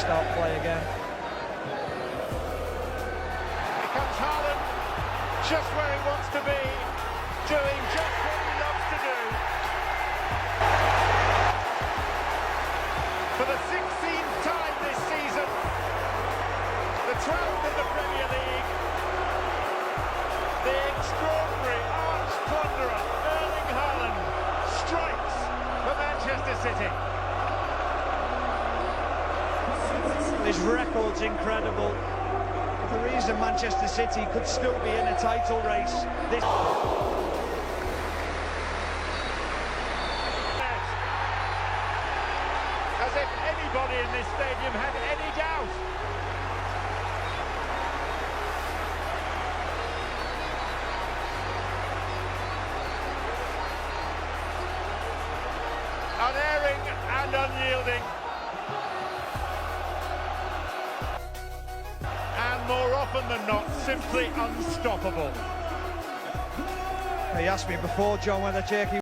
restart play again. Here comes Haaland, just where he wants to be, doing just what he loves to do. For the 16th time this season, the 12th in the Premier League, the extraordinary arch-plunderer Erling Haaland strikes for Manchester City. His record's incredible. The reason Manchester City could still be in a title race. As if anybody in this stadium had any doubt. Unerring and unyielding. And more often than not, simply unstoppable. He asked me before, John, whether Turkey